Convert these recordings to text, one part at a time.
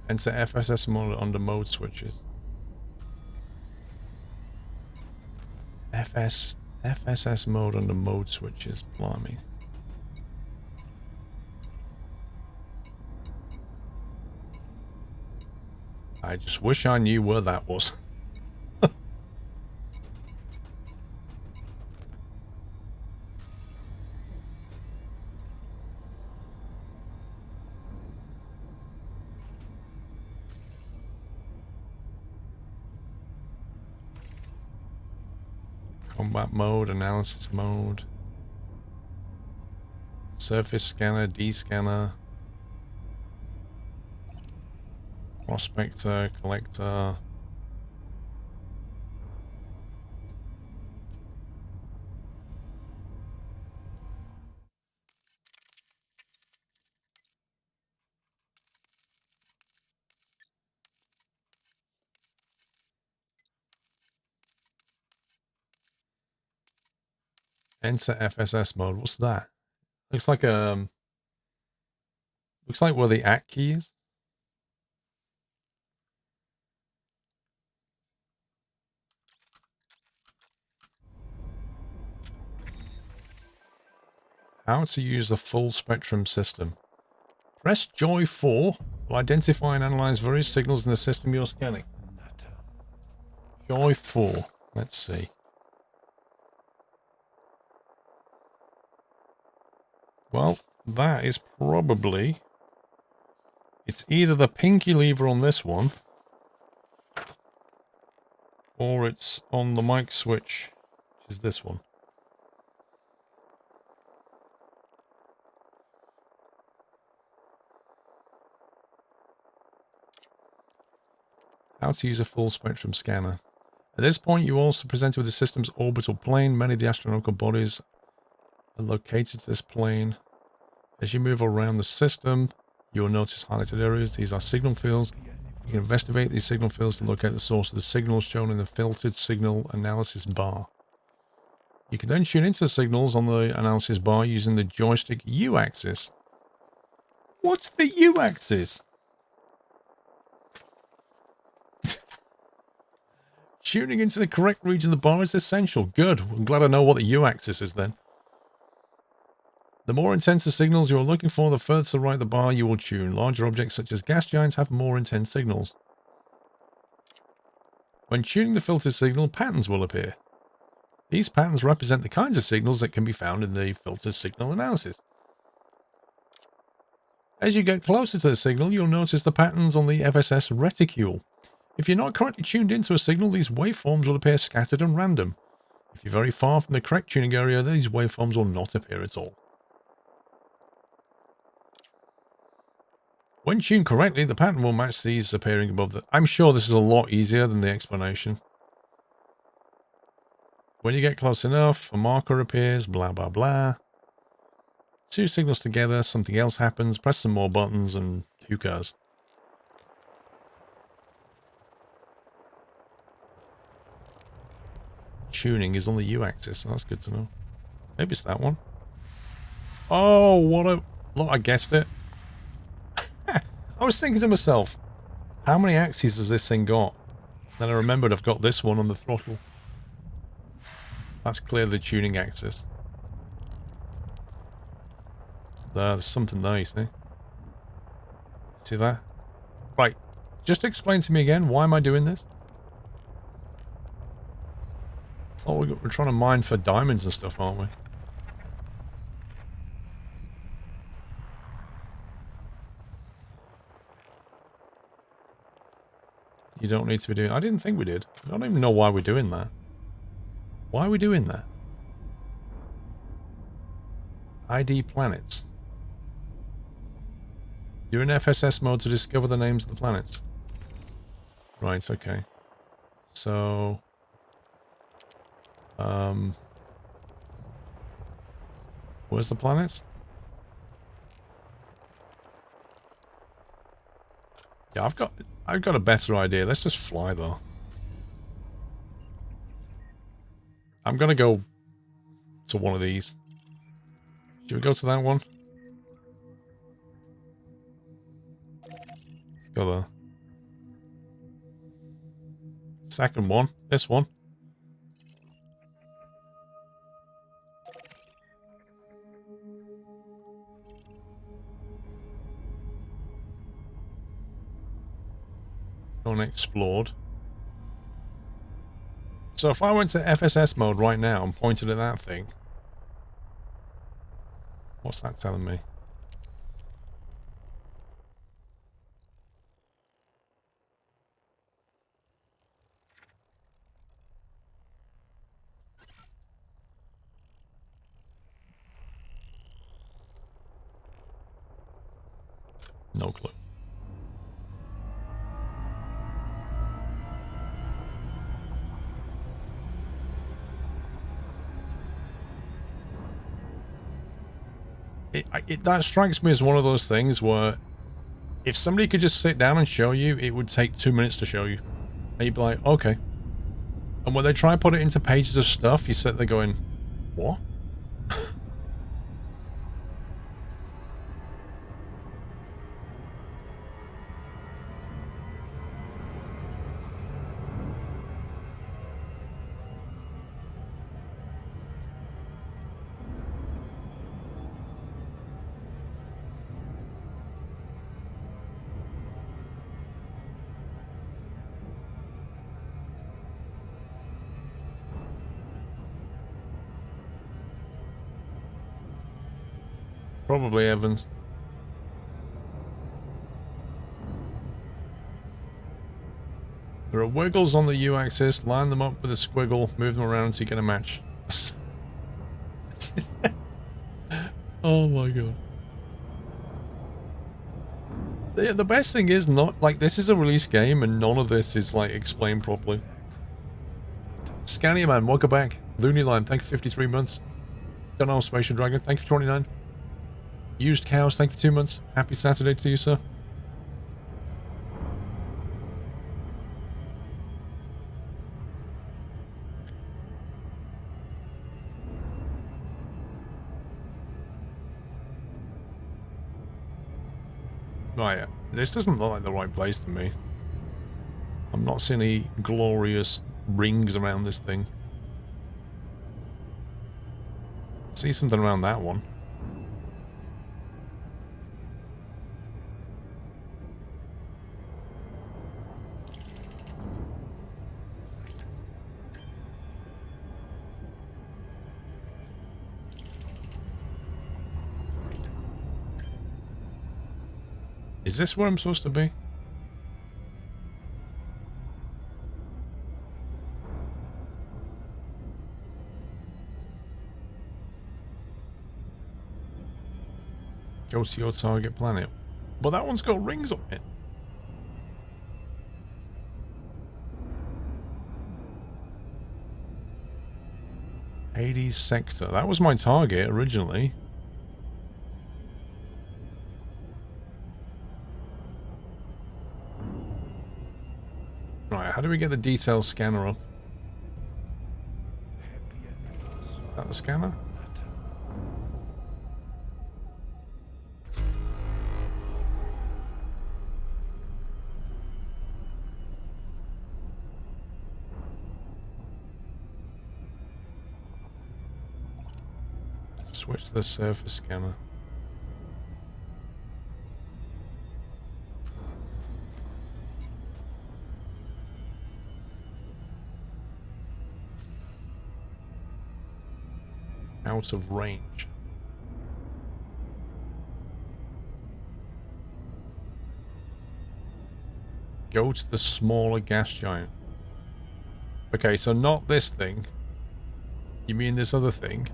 Enter FSS mode under mode switches. FSS mode under mode switches. Blimey. I just wish I knew where that was. Combat mode, analysis mode, surface scanner, D-scanner, prospector, collector. Enter FSS mode. What's that? Looks like where the ACT key is. How to use the full spectrum system. Press Joy 4 to identify and analyze various signals in the system you're scanning. Joy 4. Let's see. Well, that is probably... It's either the pinky lever on this one, or it's on the mic switch, which is this one. How to use a full spectrum scanner. At this point, you also presented with the system's orbital plane. Many of the astronomical bodies are located to this plane. As you move around the system, you will notice highlighted areas. These are signal fields. You can investigate these signal fields to locate the source of the signals shown in the filtered signal analysis bar. You can then tune into the signals on the analysis bar using the joystick U-axis. What's the U-axis? Tuning into the correct region of the bar is essential. Good. I'm glad I know what the U-axis is then. The more intense the signals you are looking for, the further to the right of the bar you will tune. Larger objects such as gas giants have more intense signals. When tuning the filtered signal, patterns will appear. These patterns represent the kinds of signals that can be found in the filtered signal analysis. As you get closer to the signal, you'll notice the patterns on the FSS reticule. If you're not correctly tuned into a signal, these waveforms will appear scattered and random. If you're very far from the correct tuning area, these waveforms will not appear at all. When tuned correctly, the pattern will match these appearing above the... I'm sure this is a lot easier than the explanation. When you get close enough, a marker appears, blah, blah, blah. Two signals together, something else happens, press some more buttons, and who cares? Tuning is on the U-axis, so that's good to know. Maybe it's that one. Oh, what a... Look, I guessed it. I was thinking to myself, how many axes has this thing got? Then I remembered I've got this one on the throttle. That's clearly the tuning axis. There's something there, you see. See that? Right. Just explain to me again, why am I doing this? Oh, we're trying to mine for diamonds and stuff, aren't we? You don't need to be doing... I didn't think we did. I don't even know why we're doing that. Why are we doing that? ID planets. You're in FSS mode to discover the names of the planets. Right, okay. So... where's the planets? Yeah, I've got a better idea. Let's just fly though. I'm gonna go to one of these. Should we go to that one? Let's go there. Second one. This one. Unexplored. So if I went to FSS mode right now and pointed at that thing, what's that telling me? No clue. That strikes me as one of those things where if somebody could just sit down and show you, it would take 2 minutes to show you. And you'd be like, okay. And when they try and put it into pages of stuff, you sit there going, what? Probably Evans. There are wiggles on the U-axis. Line them up with a squiggle. Move them around so you get a match. Oh my god. The best thing is not, like, this is a release game and none of this is, like, explained properly. Scania Man, welcome back. Looney Line, thank you for 53 months. Don't know, Spatial Dragon, thank you for 29. Used Cows, thank you for 2 months. Happy Saturday to you, sir. Right, this doesn't look like the right place to me. I'm not seeing any glorious rings around this thing. See something around that one. Is this where I'm supposed to be? Go to your target planet. But that one's got rings on it. Hades sector. That was my target originally. Right, how do we get the detail scanner up? Is that the scanner? Switch to the surface scanner. Out of range. Go to the smaller gas giant. Okay, so not this thing. You mean this other thing?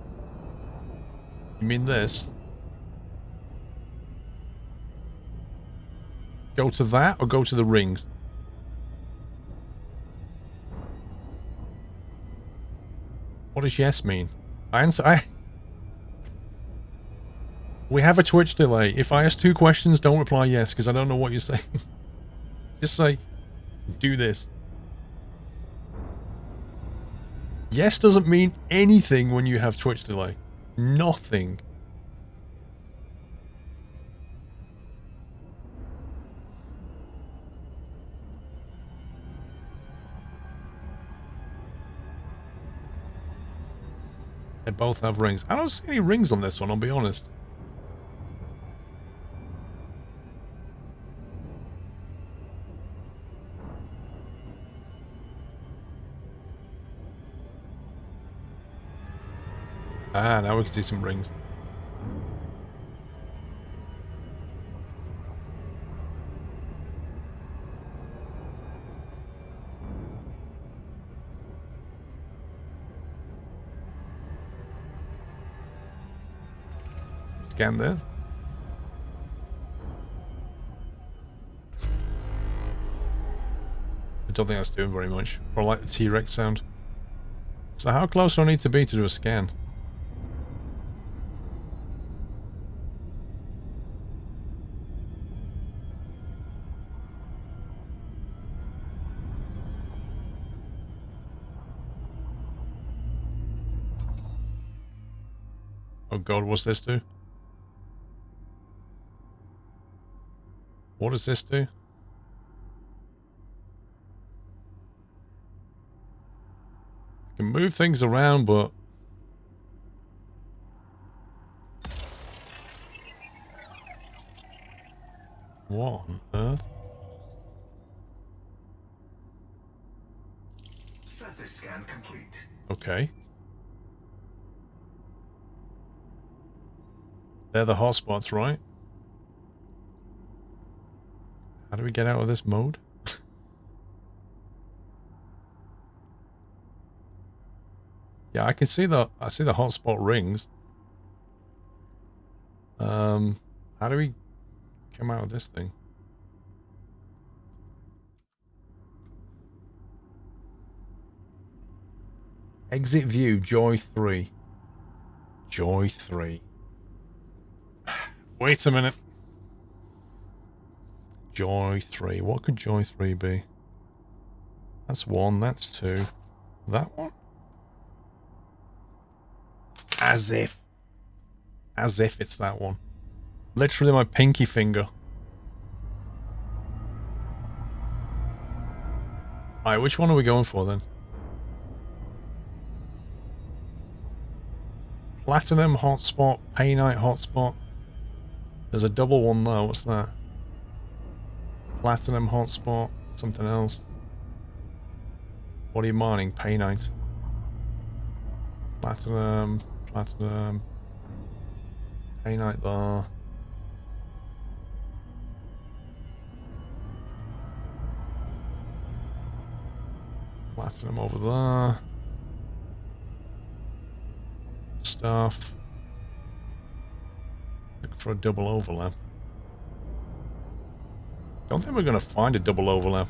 You mean this? Go to that or go to the rings? What does yes mean? We have a Twitch delay. If I ask 2 questions, don't reply yes, because I don't know what you're saying. Just say, do this. Yes doesn't mean anything when you have Twitch delay. Nothing. They both have rings. I don't see any rings on this one, I'll be honest. Ah, now we can see some rings. Scan this. I don't think that's doing very much. Or like the T-Rex sound. So how close do I need to be to do a scan? Oh god, what's this do? What does this do? I can move things around, but... What on earth? Surface scan complete. Okay. They're the hotspots, right? How do we get out of this mode? Yeah, I can see the hotspot rings. How do we come out of this thing? Exit view, Joy 3. Joy 3. Wait a minute. Joy 3. What could Joy 3 be? That's 1, that's 2. That one? As if. As if it's that one. Literally my pinky finger. Alright, which one are we going for then? Platinum hotspot, Painite hotspot. There's a double one there, what's that? Platinum hotspot, something else. What are you mining? Painite. Platinum, Painite there. Platinum over there. Stuff. Look for a double overlap. Don't think we're going to find a double overlap.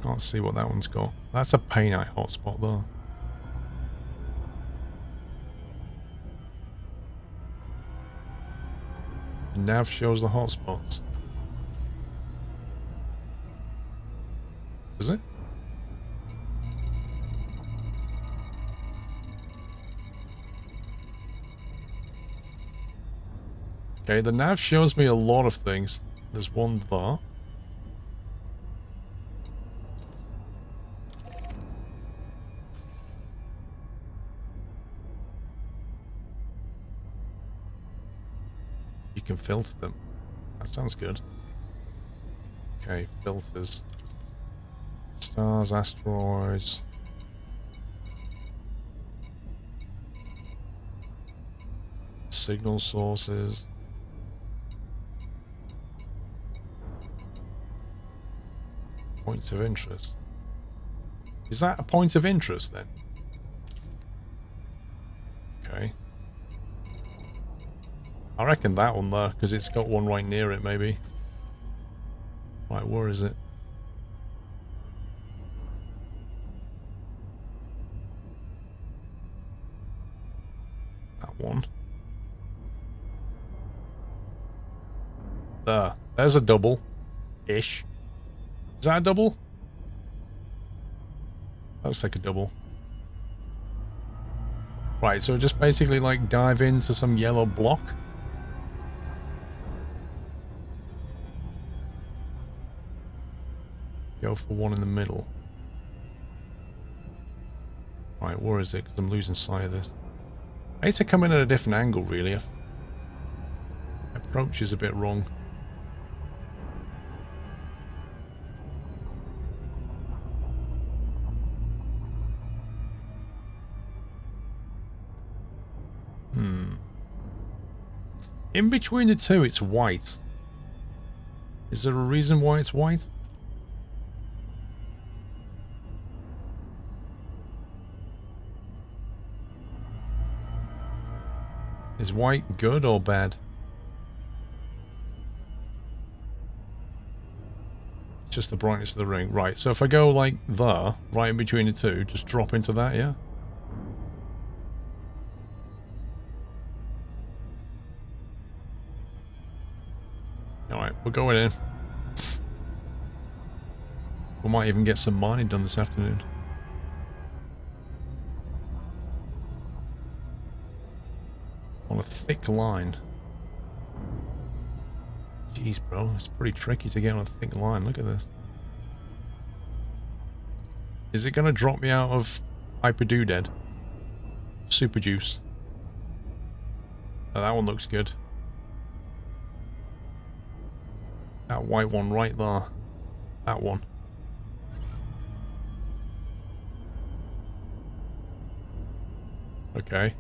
Can't see what that one's got. That's a Painite hotspot there. Nav shows the hotspots. Does it? Okay, the nav shows me a lot of things. There's one there. You can filter them. That sounds good. Okay, filters. Stars, asteroids. Signal sources. Points of interest. Is that a point of interest then? Okay. I reckon that one there, because it's got one right near it maybe. Right, where is it? That one. There. There's a double-ish. Is that a double? That looks like a double. Right, so just basically like dive into some yellow block. go for one in the middle. Right, where is it? Because I'm losing sight of this. I need to come in at a different angle, really. Approach is a bit wrong. In between the two, it's white. Is there a reason why it's white? Is white good or bad? It's just the brightness of the ring. Right, so if I go like there, right in between the two, just drop into that, yeah? Alright, we're going in. We might even get some mining done this afternoon. On a thick line. Jeez, bro, it's pretty tricky to get on a thick line. Look at this. Is it going to drop me out of Hyper Doodad? Super Juice. Oh, that one looks good. That white one right there. That one. Okay.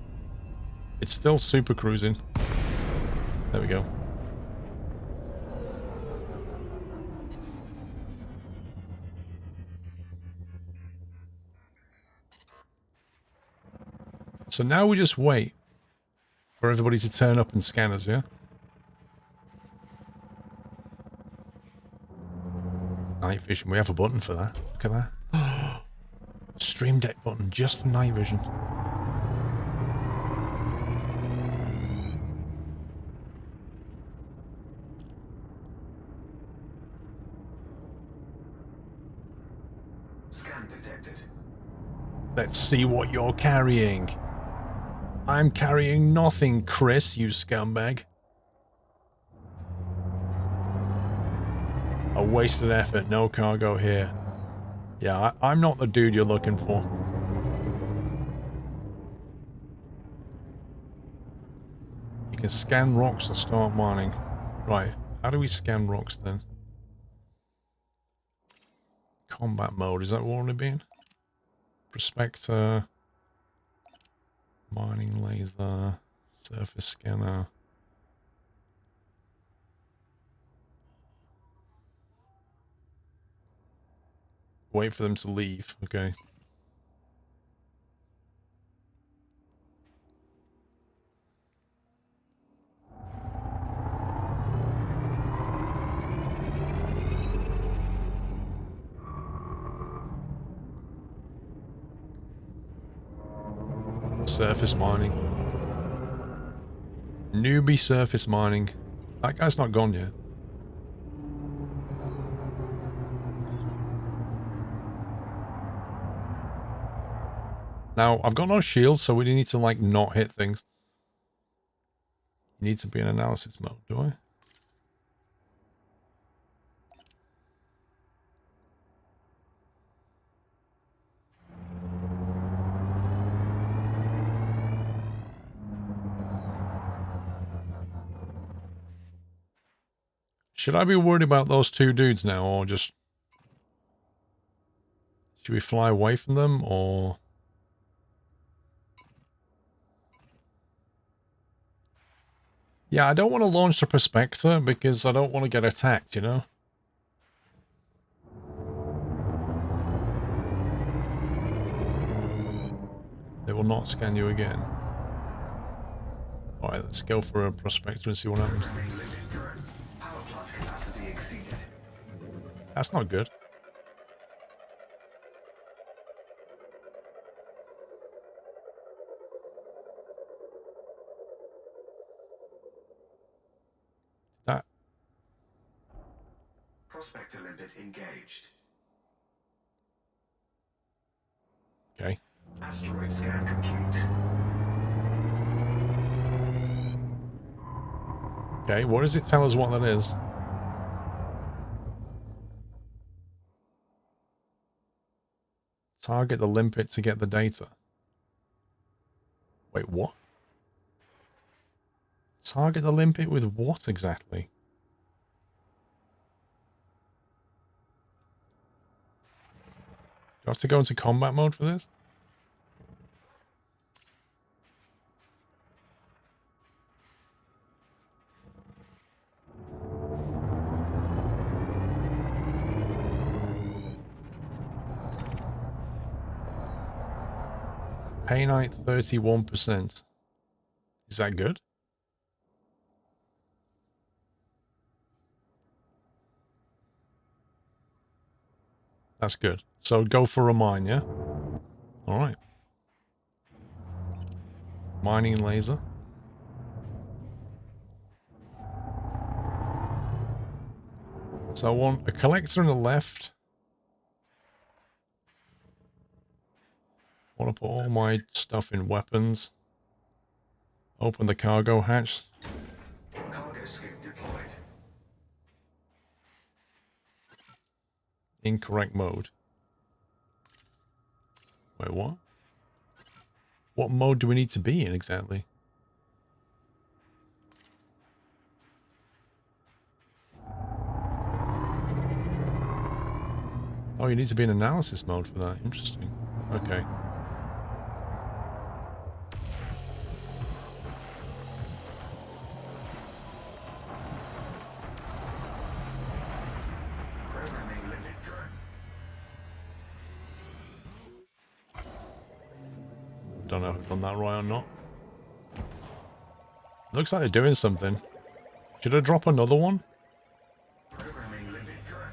It's still super cruising. There we go. So now we just wait for everybody to turn up and scan us, yeah? Night vision. We have a button for that. Look at that. Stream Deck button just for night vision. Scan detected. Let's see what you're carrying. I'm carrying nothing, Chris, you scumbag. A wasted effort, no cargo here. Yeah, I'm not the dude you're looking for. You can scan rocks to start mining. Right, how do we scan rocks then? Combat mode, is that what we're being? Prospector. Mining laser. Surface scanner. Wait for them to leave, okay. Surface mining. Newbie surface mining. That guy's not gone yet. Now, I've got no shield, so we need to, like, not hit things. You need to be in analysis mode, do I? Should I be worried about those two dudes now, or just... Should we fly away from them, or... Yeah, I don't want to launch the Prospector, because I don't want to get attacked, you know? They will not scan you again. Alright, let's go for a Prospector and see what happens. Power plant capacity exceeded. That's not good. That... Prospector limpet engaged. Okay. Asteroid scan complete. Okay, what does it tell us what that is? Target the limpet to get the data. Wait, what? Target the limpet with what exactly? Do I have to go into combat mode for this? Painite 31%. Is that good? That's good. So go for a mine, yeah? Alright. Mining laser. So I want a collector on the left. I want to put all my stuff in weapons. Open the cargo hatch. Cargo scoop deployed. Incorrect mode. Wait, what? What mode do we need to be in exactly? Oh, you need to be in analysis mode for that. Interesting. Okay. Programming limit drone. Don't know if I've done that right or not. Looks like they're doing something. Should I drop another one? Programming limit drone.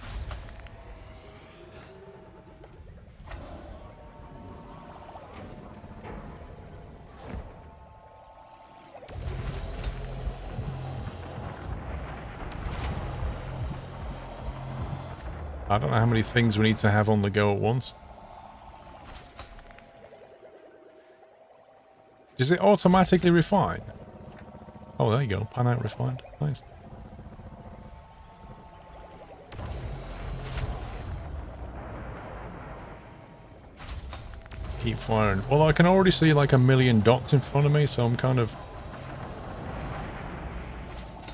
I don't know how many things we need to have on the go at once. Does it automatically refine? Oh, there you go. Pan out refined. Nice. Keep firing. Well, I can already see like a million dots in front of me, so I'm kind of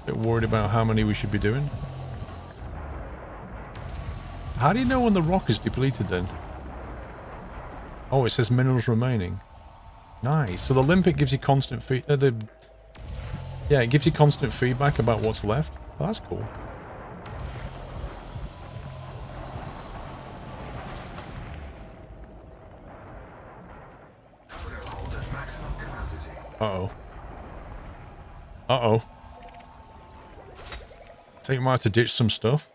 a bit worried about how many we should be doing. How do you know when the rock is depleted then? Oh, it says minerals remaining. Nice. So the limpet gives you constant yeah, it gives you constant feedback about what's left. Oh, that's cool. Cargo hold at maximum capacity. Uh-oh. Uh-oh. I think we might have to ditch some stuff.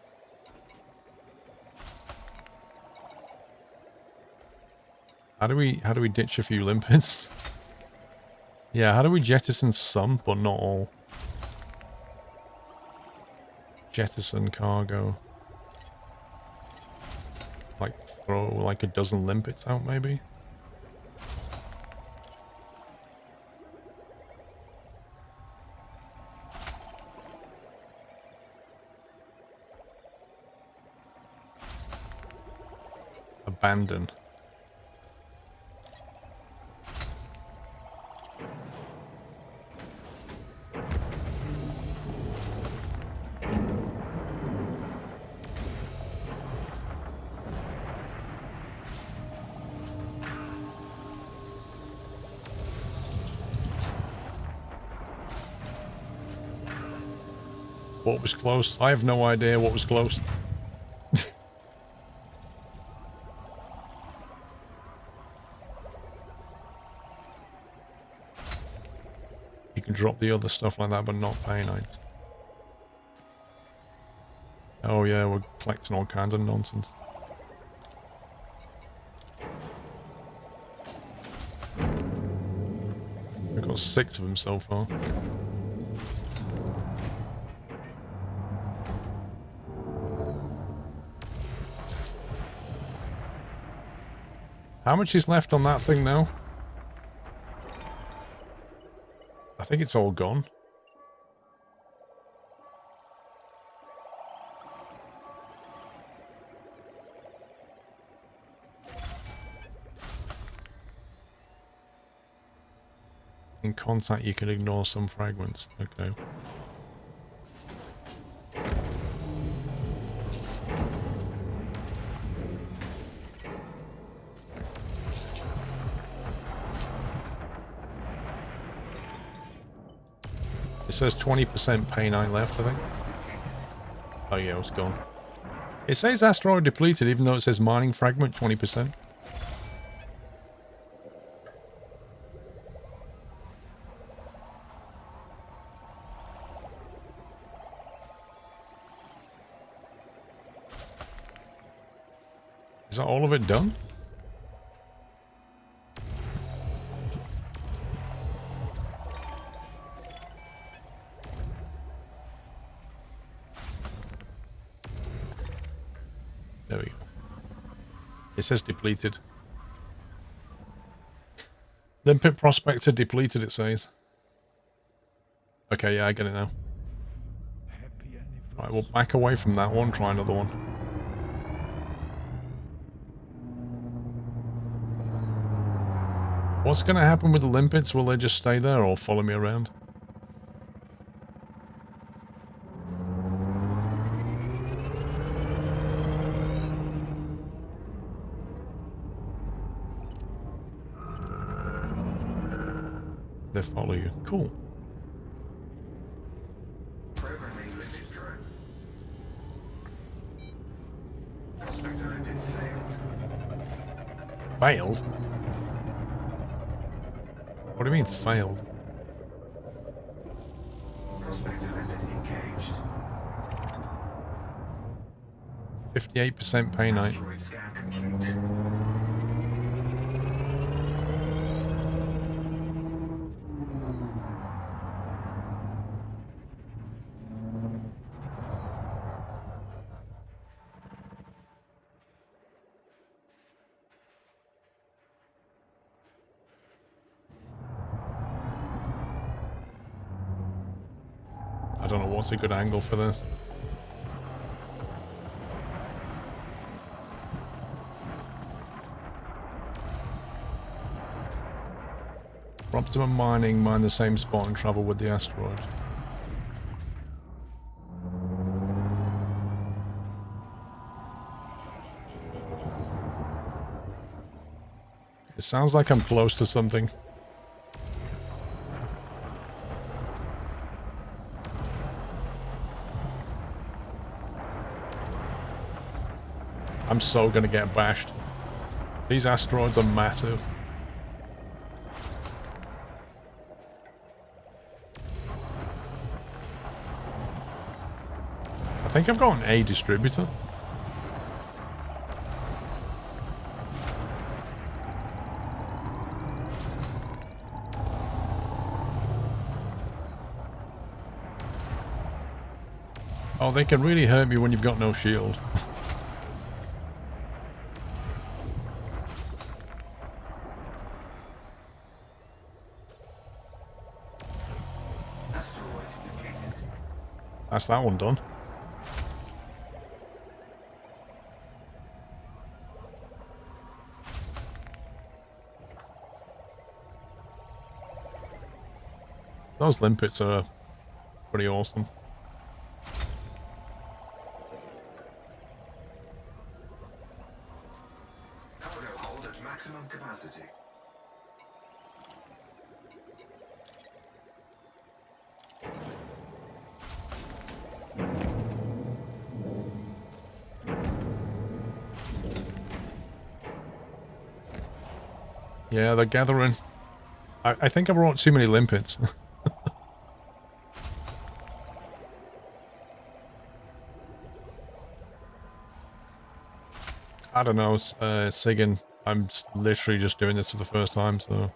How do we ditch a few limpets? Yeah, how do we jettison some, but not all? Jettison cargo. Like, throw like a dozen limpets out, maybe? Abandon. What was close? I have no idea what was close. You can drop the other stuff like that, but not painites. Oh yeah, we're collecting all kinds of nonsense. We've got 6 of them so far. How much is left on that thing now? I think it's all gone. In contact, you can ignore some fragments. Okay. It says 20% painite left, I think. Oh yeah, it's gone. It says asteroid depleted, even though it says mining fragment 20%. Is that all of it done? There we go. It says depleted. Limpet prospector depleted, it says. Okay, yeah, I get it now. Right, we'll back away from that one, try another one. What's going to happen with the limpets? Will they just stay there or follow me around? They follow you. Cool. Programming limpet drone. Prospector limpet failed. Failed? What do you mean failed? Prospector limpet engaged. 58% painite. Asteroid scan complete. I don't know what's a good angle for this. For optimum mining, mine the same spot and travel with the asteroid. It sounds like I'm close to something. I'm so gonna get bashed. These asteroids are massive. I think I've got an A distributor. Oh, they can really hurt me when you've got no shield. Asteroid depleted. That's that one done. Those limpets are pretty awesome. Cargo hold at maximum capacity. Yeah, they're gathering. I think I brought too many limpets. I don't know, Sigan. I'm literally just doing this for the first time, so...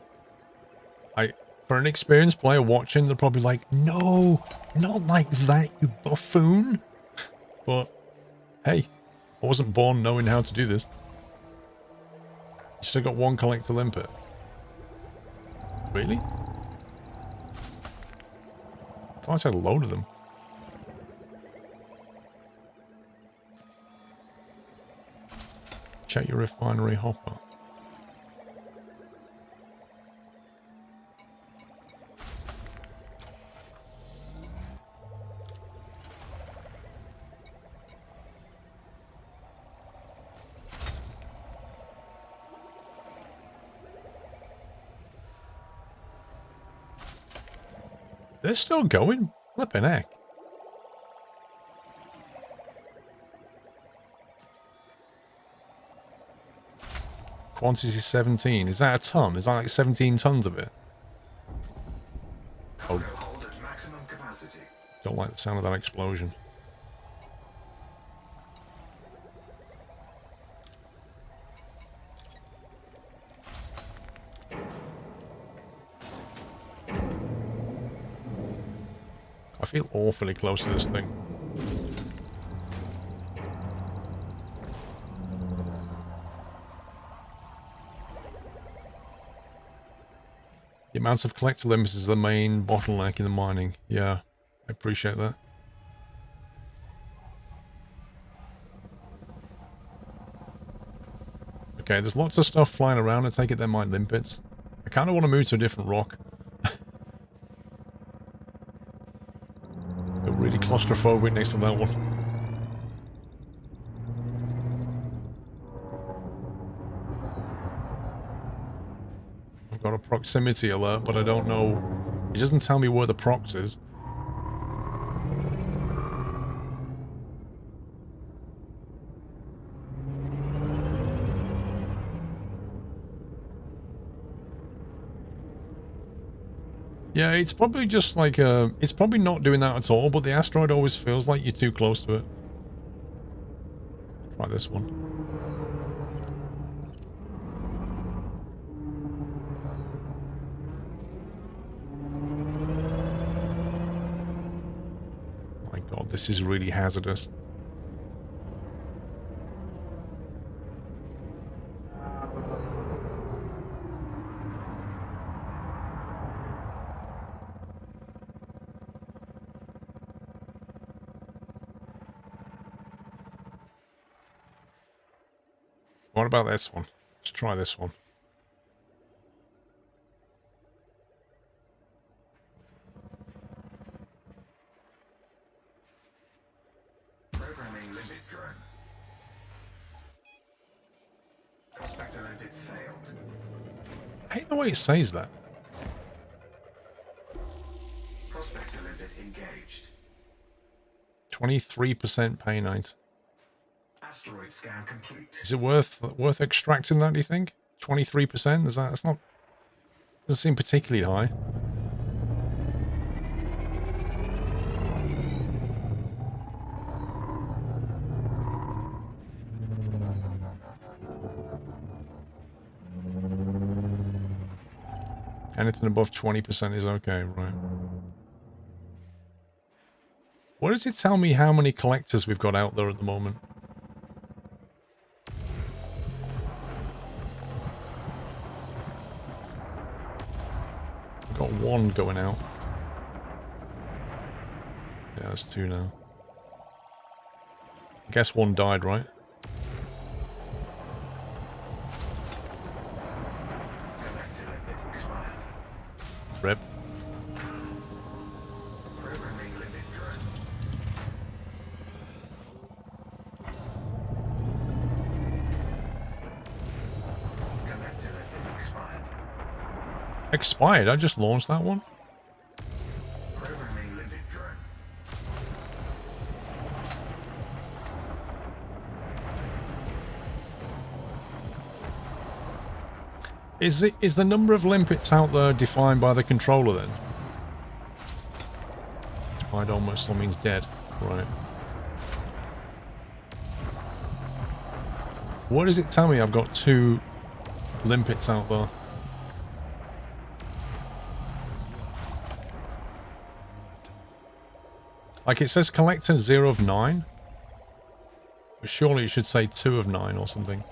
For an experienced player watching, they're probably like, no, not like that, you buffoon. But, hey, I wasn't born knowing how to do this. You still got one collector limpet. Really? I thought I had a load of them. Check your refinery hopper. They're still going? Flippin' heck. Quantity 17. Is that a ton? Is that like 17 tons of it? Cargo hold at maximum capacity. Don't like the sound of that explosion. I feel awfully close to this thing. The amount of collector limits is the main bottleneck in the mining. Yeah, I appreciate that. Okay, there's lots of stuff flying around. I take it they're my limpets. I kind of want to move to a different rock. They're really claustrophobic next to that one. I've got a proximity alert, but I don't know. It doesn't tell me where the prox is. Yeah, it's probably just like it's probably not doing that at all, but the asteroid always feels like you're too close to it. Try this one. My God, this is really hazardous. What about this one? Let's try this one. Programming limit drone. Prospector limit failed. I hate the way it says that. Prospector limit engaged. 23% pay night. Asteroid scan complete. Is it worth extracting that, do you think? 23%? That's not... Doesn't seem particularly high. Anything above 20% is okay, right. What does it tell me how many collectors we've got out there at the moment? We've got one going out. Yeah, there's two now. I guess one died, right? Collector limit expired. Rip. Programming limit drone. Collector limit expired. Expired? I just launched that one? Programming limit drone. Is the number of limpets out there defined by the controller then? Defined almost means dead. Right. What does it tell me? I've got 2 limpets out there. Like it says collector 0 of 9. But surely it should say 2 of 9 or something.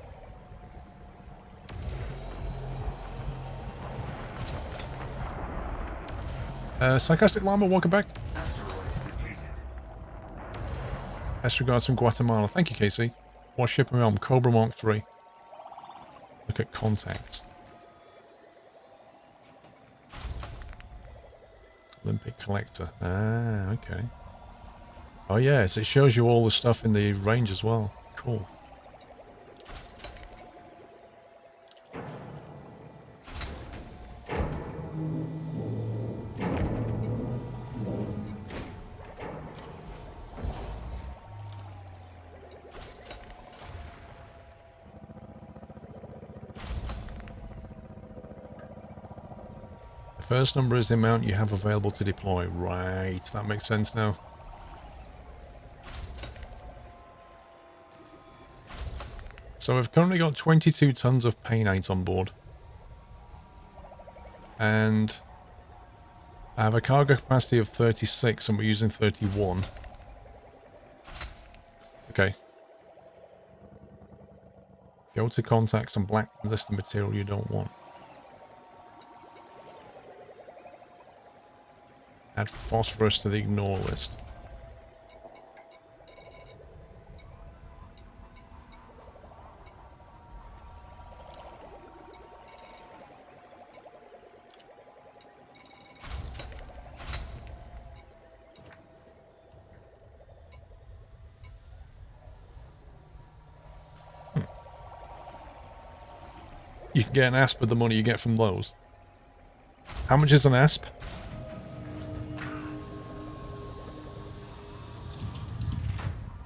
Sarcastic Llama, welcome back. Asteroid depleted. Best regards from Guatemala. Thank you, Casey. What ship are we on? Cobra Mark 3. Look at contacts. Olympic Collector. Ah, okay. Oh yes, it shows you all the stuff in the range as well. Cool. The first number is the amount you have available to deploy. Right, that makes sense now. So we've currently got 22 tons of painite on board. And I have a cargo capacity of 36 and we're using 31. Okay. Go to contacts and blacklist the material you don't want. Add phosphorus to the ignore list. You can get an asp with the money you get from those. How much is an asp?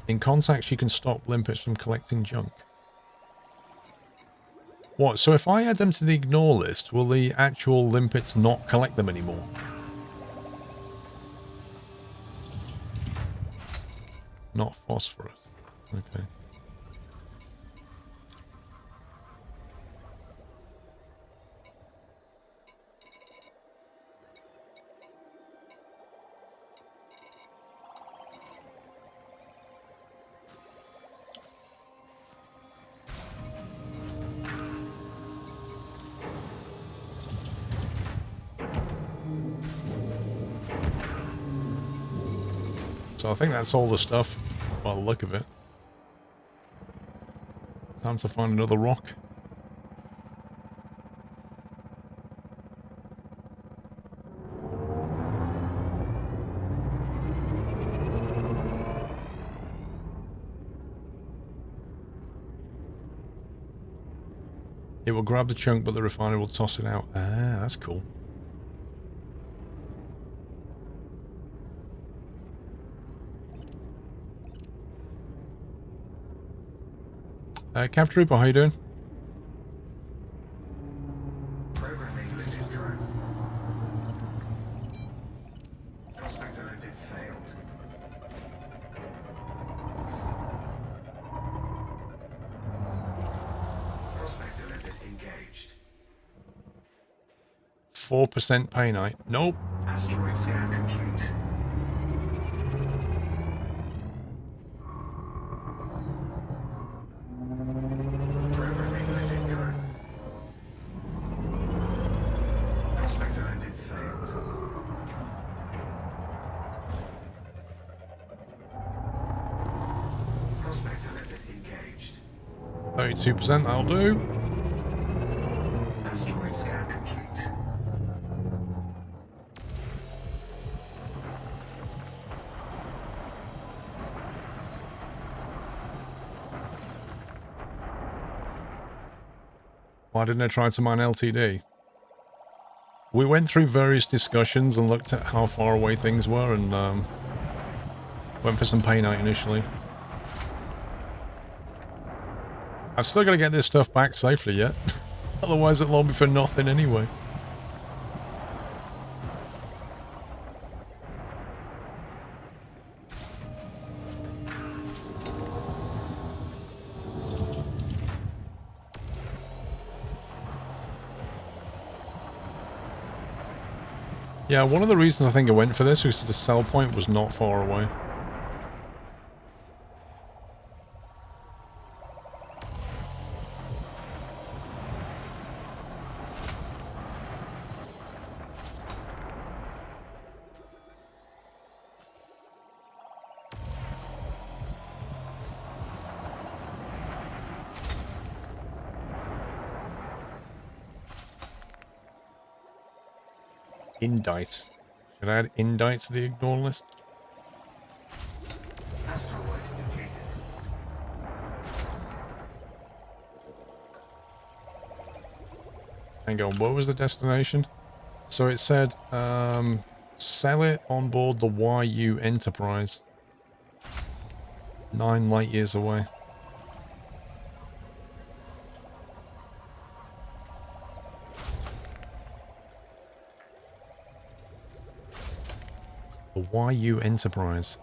In contacts, you can stop limpets from collecting junk. What? So if I add them to the ignore list, will the actual limpets not collect them anymore? Not phosphorus. Okay. So I think that's all the stuff, by the look of it. Time to find another rock. It will grab the chunk, but the refiner will toss it out. Ah, that's cool. Cav Trooper, how you doing? Programming limit drone. Prospector limit failed. Prospector limit engaged. 4% painite. Nope. Asteroid scan complete. Programming limit drone. Prospector limit failed. Prospector limit engaged. 32%, that'll do. Asteroid scan complete. Why didn't I try to mine LTD? We went through various discussions and looked at how far away things were and went for some painite initially. I've still got to get this stuff back safely yet. Otherwise it'll all be for nothing anyway. Yeah, one of the reasons I think I went for this was the sell point was not far away. Indite. Should I add indite to the ignore list? Asteroid depleted. Hang on, what was the destination? So it said, sell it on board the YU Enterprise. 9 light years away. The YU Enterprise.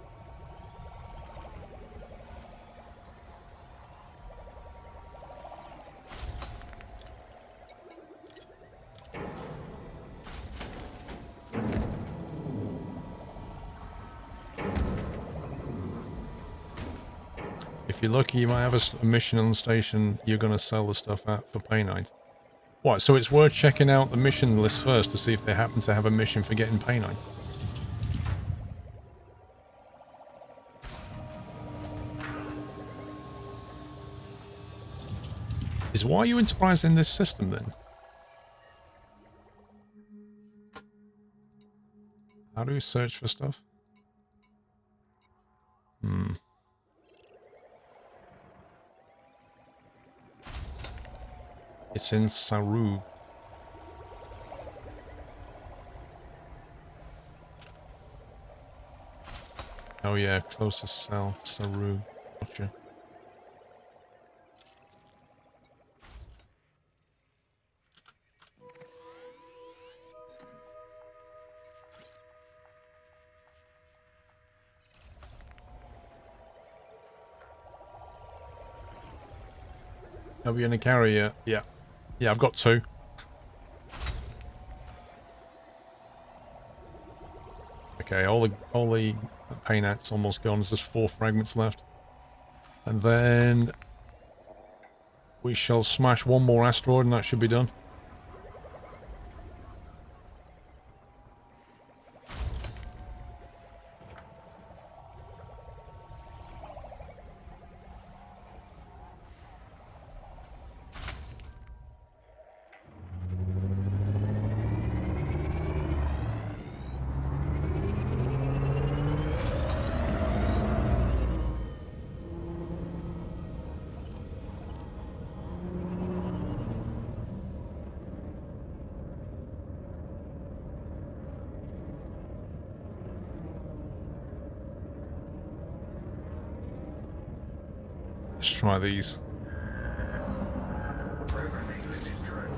If you're lucky, you might have a mission on the station you're going to sell the stuff at for pay night. What, so it's worth checking out the mission list first to see if they happen to have a mission for getting pay night? Is YU Enterprise in this system then? How do we search for stuff? It's in Saru. Oh yeah, closest cell, Saru. Gotcha. Are we gonna carry it? Yeah. Yeah, I've got 2. Okay, all the paint out's almost gone. There's just 4 fragments left. And then we shall smash one more asteroid and that should be done. Let's try these. Programming limit drone.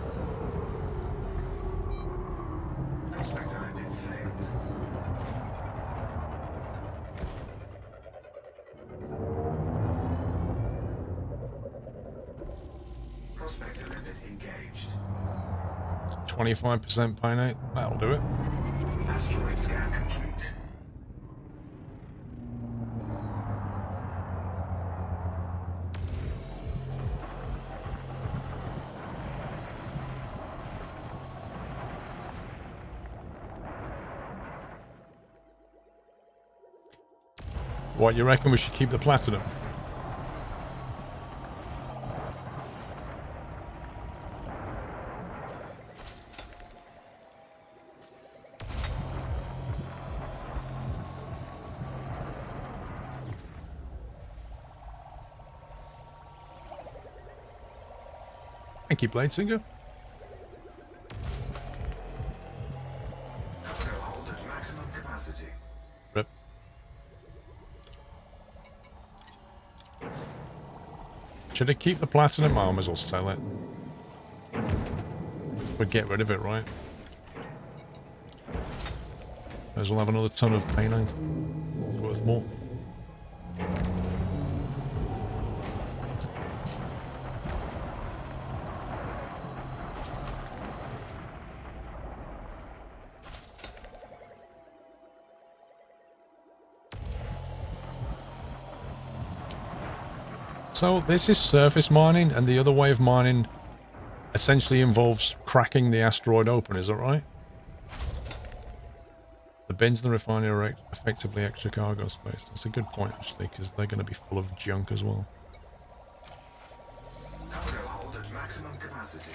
Prospect landing failed. Prospect limit engaged. 25% paint. That'll do it. Asteroid scan complete. What, you reckon we should keep the platinum? Thank you, Bladesinger. Cargo hold at maximum capacity. Rip. Should I keep the platinum? I might as well sell it. We'll get rid of it, right? Might as well have another ton of paint. It's worth more. So this is surface mining, and the other way of mining essentially involves cracking the asteroid open, is that right? The bins in the refinery are effectively extra cargo space. That's a good point, actually, because they're going to be full of junk as well. Cargo hold at maximum capacity.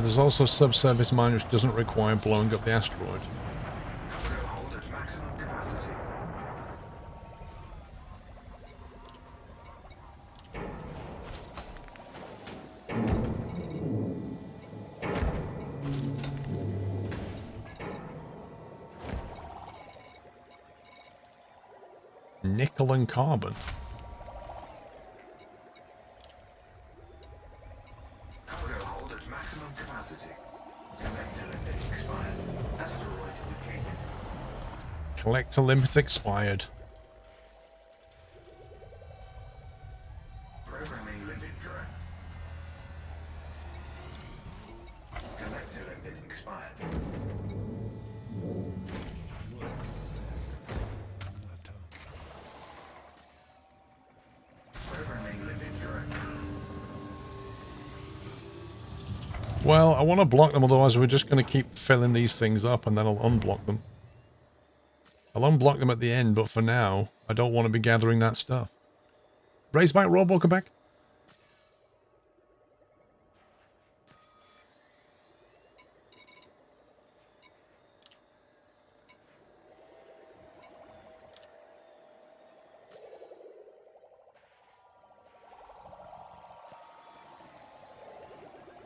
There's also subsurface mining which doesn't require blowing up the asteroid. Cargo hold at maximum capacity. Nickel and carbon. Cargo hold at maximum capacity. Collector limit expired. Asteroid depleted. Collector limit expired. Programming limit drone. Collector limit expired. Programming limit drone. Well, I want to block them, otherwise we're just going to keep filling these things up and then I'll unblock them. I'll unblock them at the end, but for now, I don't want to be gathering that stuff. Raceback Rob, welcome back.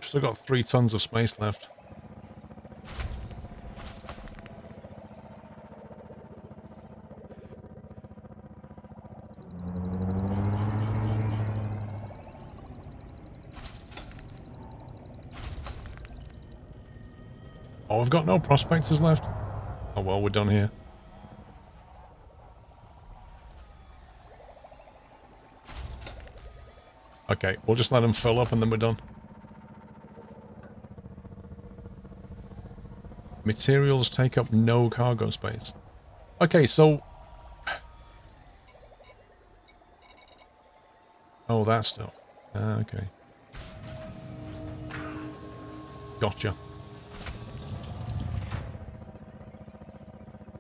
Still got 3 tons of space left. Oh, I've got no prospectors left. Oh well, we're done here. Okay, we'll just let them fill up and then we're done. Materials take up no cargo space. Okay, so... Oh, that stuff. Ah, okay. Gotcha.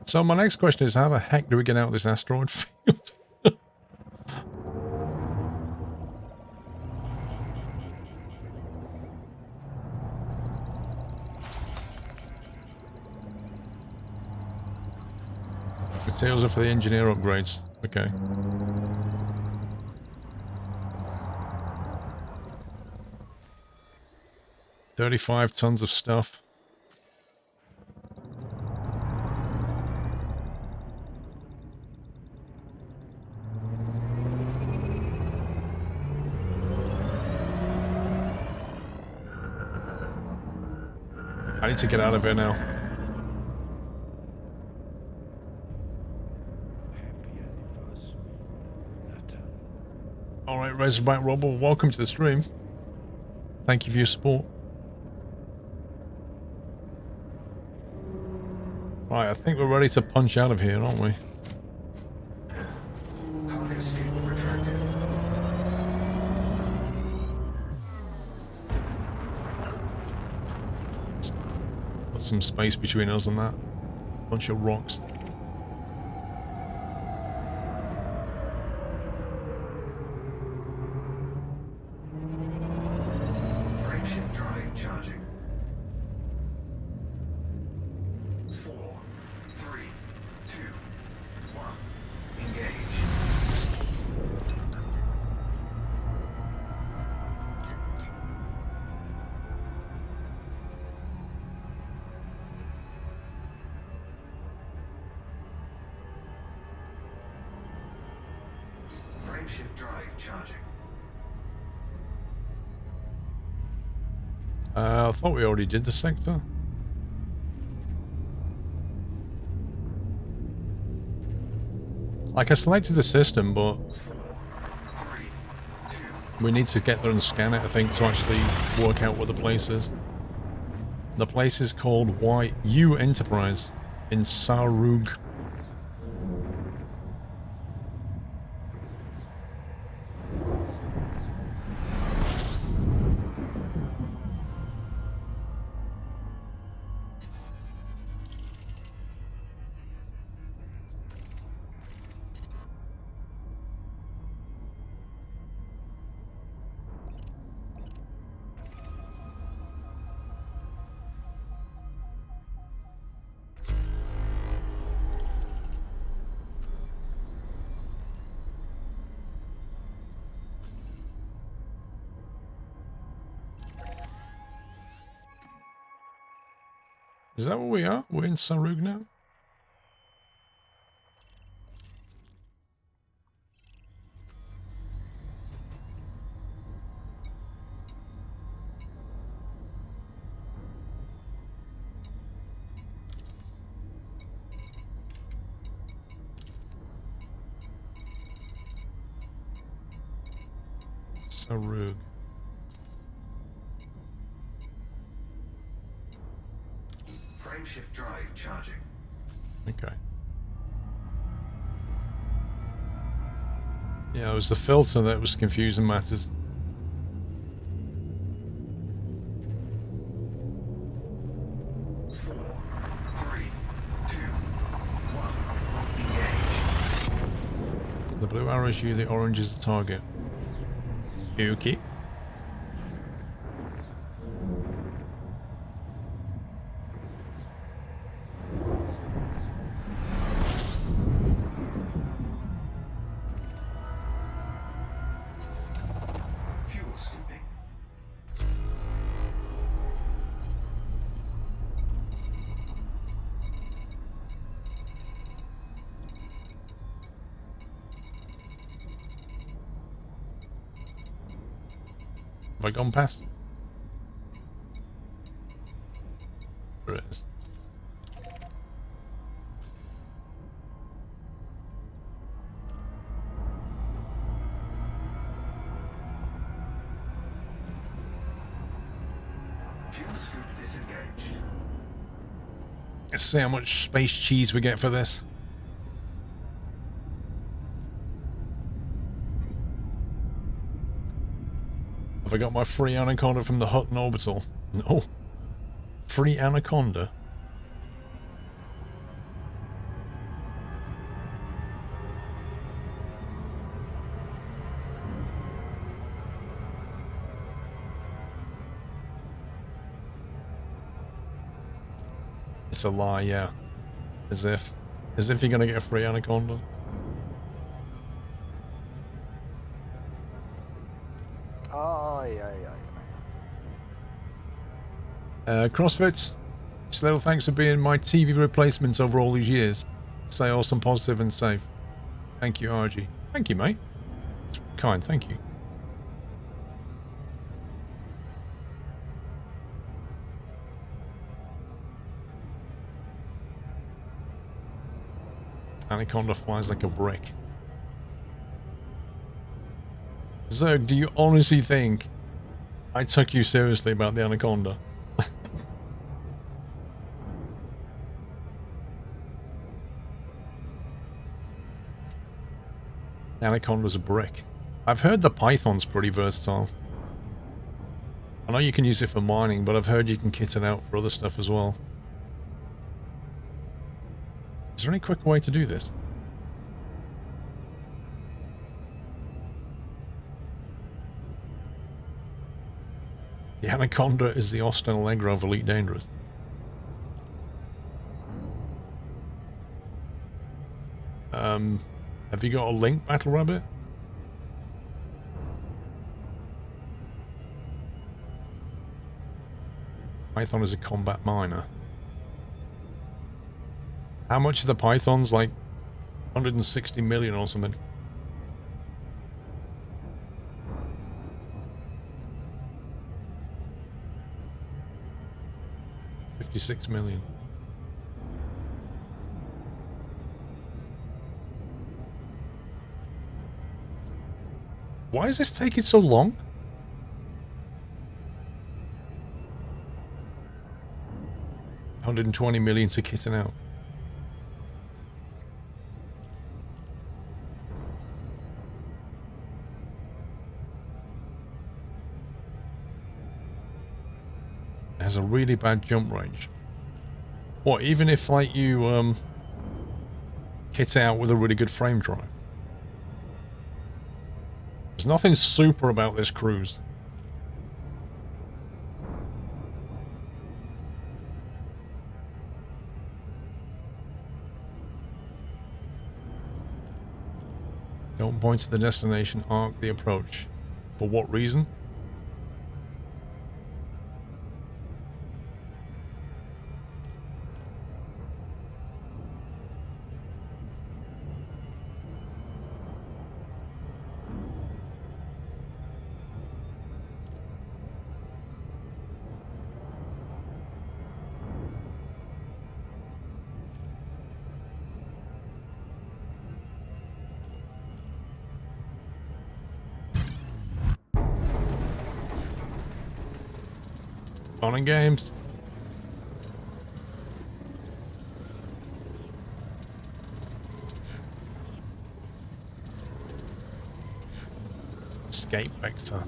So my next question is, how the heck do we get out of this asteroid field? Materials are for the engineer upgrades. Okay. $35 tons of stuff. I need to get out of here now. Alright, Razorback Robble, welcome to the stream. Thank you for your support. Right, I think we're ready to punch out of here, aren't we? Cargo scoop retracted. Put some space between us and that. Bunch of rocks. Frameshift drive charging. 4, 3, 2, 1. Engage. Frameshift drive charging. I thought we already did the sector. Like, I selected the system, but 4, 3, 2. we need to get there and scan it, I think, to actually work out what the place is. The place is called YU Enterprise in Sarug. Is that where we are? We're in Sarug now? a rogue. Frameshift drive charging. Okay. Yeah, it was the filter that was confusing matters. Four, three, two, one. Engage. The blue arrow is you, the orange is the target. Okay. Fuel scooping. Have I gone past? There it is. Fuel scoop disengaged. Let's see how much space cheese we get for this. Have I got my free anaconda from the Hutton orbital? No. Free anaconda? It's a lie, yeah. As if you're gonna get a free anaconda. CrossFits. Still, thanks for being my TV replacements over all these years. Stay awesome, positive, and safe. Thank you, RG. Thank you, mate. It's kind, thank you. Anaconda flies like a brick. Zerg, do you honestly think I took you seriously about the anaconda? Anaconda's a brick. I've heard the python's pretty versatile. I know you can use it for mining, but I've heard you can kit it out for other stuff as well. Is there any quicker way to do this? The anaconda is the Austin Allegro of Elite Dangerous. Have you got a link, Battle Rabbit? Python is a combat miner. How much are the pythons? Like 160 million or something. $56 million. Why is this taking so long? $120 million to kitten out. It has a really bad jump range. What, even if like you kit out with a really good frame drive? There's nothing super about this cruise. Don't point to the destination, arc the approach. For what reason? Fun and games. Escape vector.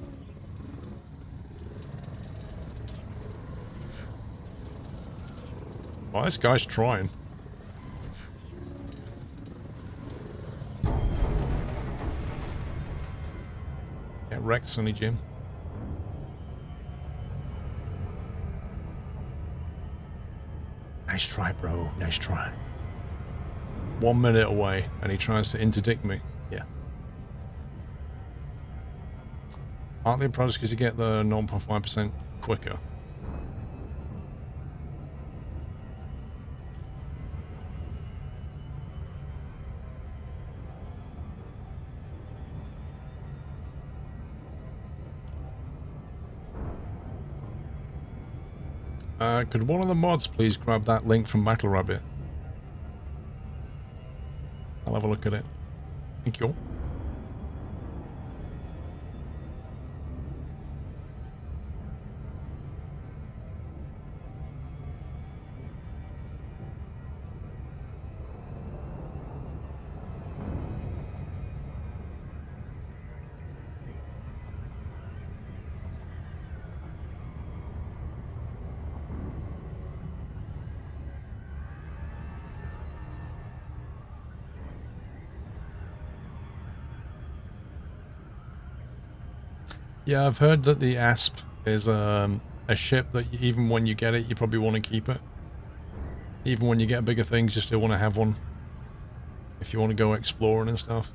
Well, this guy's trying. Get wrecked, Sonny Jim. Nice try, bro. Nice try. 1 minute away, and he tries to interdict me. Yeah. Partly a product because you get the 0.5% quicker. Could one of the mods please grab that link from Battle Rabbit? I'll have a look at it. Thank you. Yeah, I've heard that the Asp is a ship that even when you get it, you probably want to keep it. Even when you get bigger things, you still want to have one. If you want to go exploring and stuff.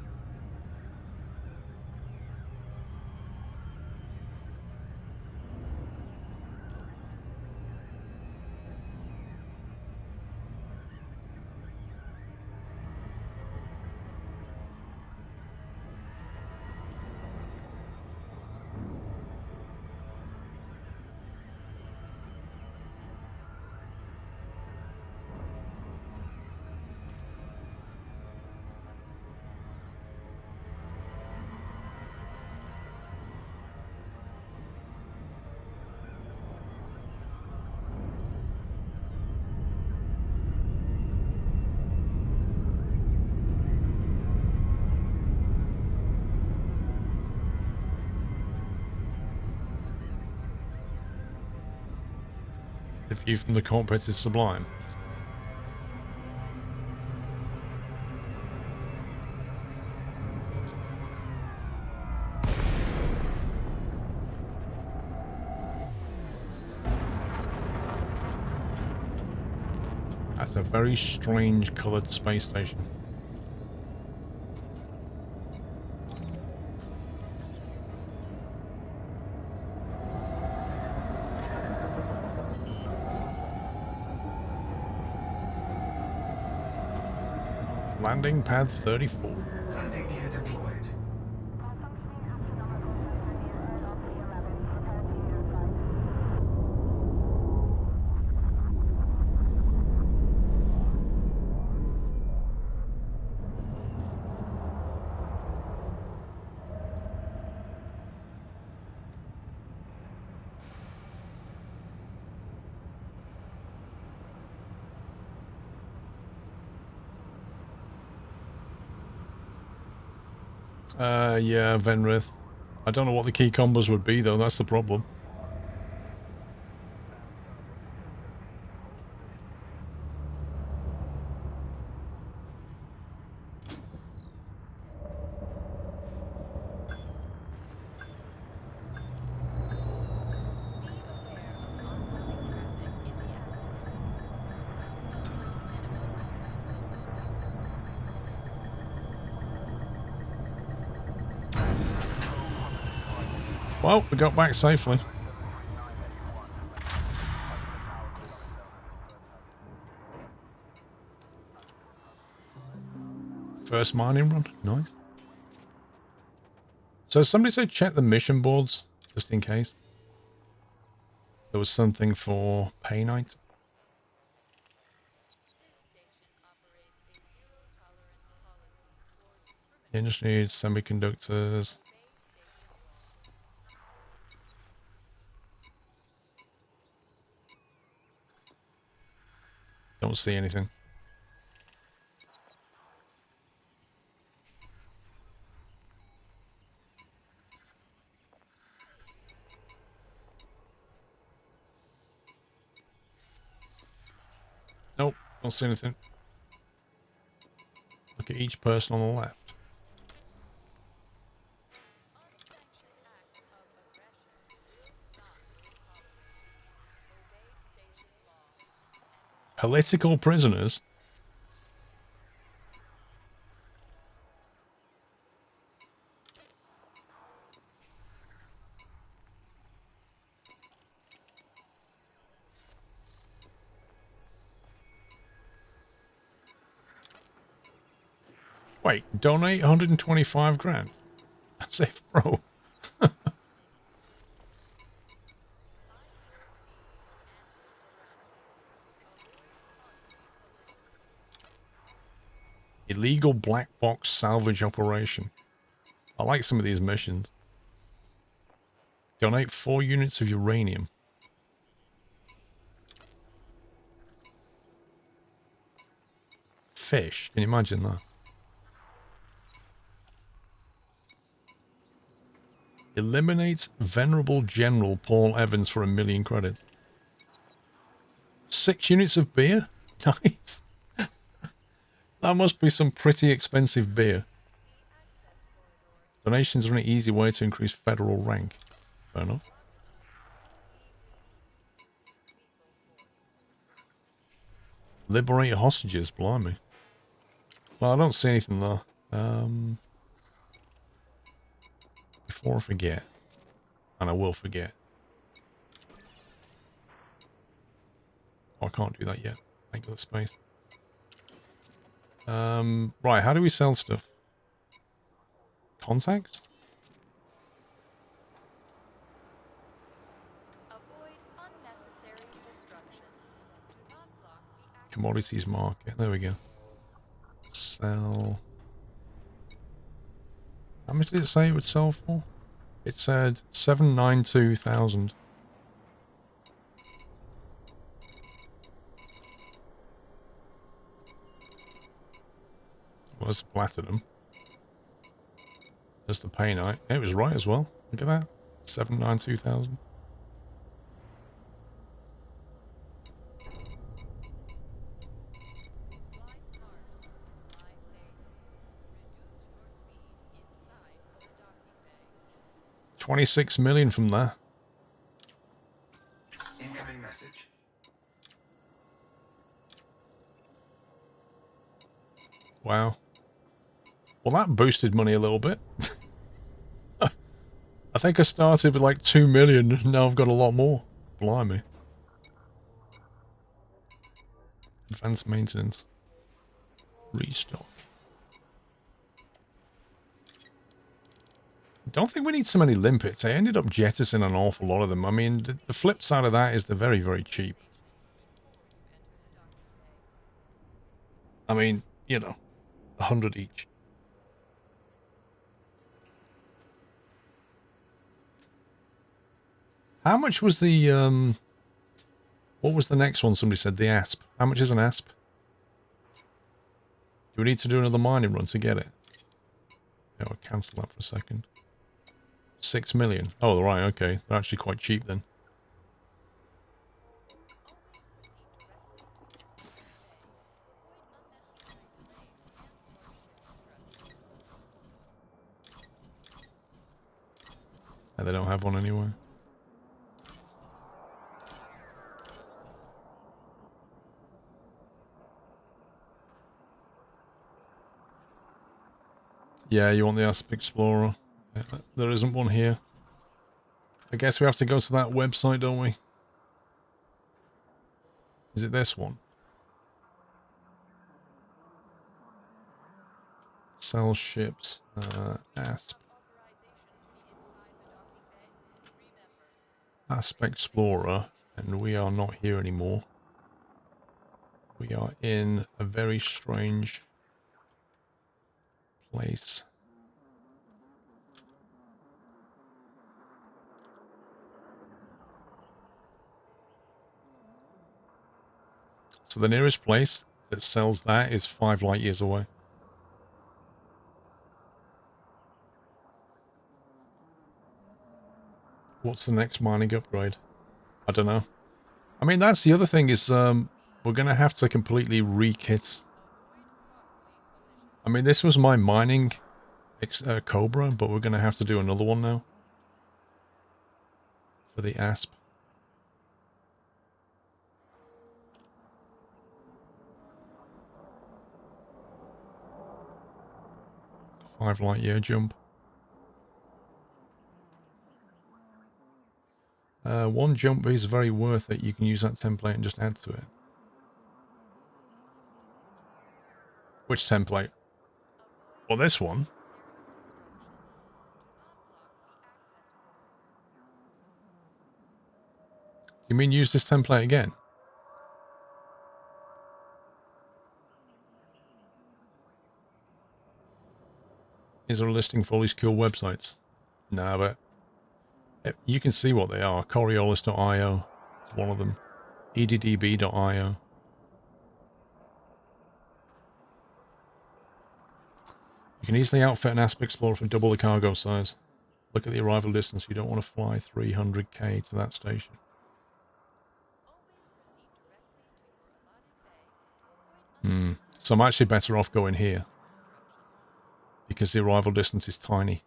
The view from the cockpit is sublime. That's a very strange coloured space station. Landing pad 34. Landing gear deployed. Yeah, Venrith. I don't know what the key combos would be, though. That's the problem. Well, we got back safely. First mining run. Nice. So somebody said check the mission boards, just in case. There was something for pay night. Industry semiconductors. Don't see anything. Nope, don't see anything. Look at each person on the left. Political prisoners? Wait, donate 125 grand. Safe bro. Illegal black box salvage operation. I like some of these missions. Donate 4 units of uranium. Fish. Can you imagine that? Eliminate Venerable General Paul Evans for 1 million credits. 6 units of beer? Nice. That must be some pretty expensive beer. Donations are an easy way to increase federal rank. Fair enough. Liberate hostages, blimey. Well, I don't see anything there. Before I forget, and I will forget. Oh, I can't do that yet. Thank you for the space. Right, how do we sell stuff? Contacts? Avoid unnecessary destruction. Do not block the action. Commodities market. There we go. Sell. How much did it say it would sell for? It said 792,000. Well, that's platinum. There's the painite. It was right as well. Look at that. 792,000. Fly smart. Fly safe. Reduce your speed inside the docking bay. 26 million from there. Incoming message. Wow. Well, that boosted money a little bit. I think I started with like 2 million, and now I've got a lot more. Blimey. Advanced maintenance. Restock. Don't think we need so many limpets. I ended up jettisoning an awful lot of them. I mean, the flip side of that is they're very, very cheap. I mean, you know, 100 each. How much was the, what was the next one somebody said? The Asp. How much is an Asp? Do we need to do another mining run to get it? Yeah, I'll cancel that for a second. 6 million. Oh, right, okay. They're actually quite cheap then. And they don't have one anywhere. Yeah, you want the Asp Explorer. Yeah, there isn't one here. I guess we have to go to that website, don't we? Is it this one? Sell ships. Asp. Asp Explorer. And we are not here anymore. We are in a very strange place. So the nearest place that sells that is 5 light years away. What's the next mining upgrade? I don't know. I mean, that's the other thing is we're going to have to completely re-kit. I mean, this was my mining Cobra, but we're going to have to do another one now. For the Asp. 5 light year jump. 1 jump is very worth it. You can use that template and just add to it. Which template? Well, this one. You mean use this template again? Is there a listing for all these cool websites? Nah, but you can see what they are. Coriolis.io is one of them. EDDB.io. You can easily outfit an Asp Explorer for double the cargo size. Look at the arrival distance. You don't want to fly 300k to that station. So I'm actually better off going here. Because the arrival distance is tiny.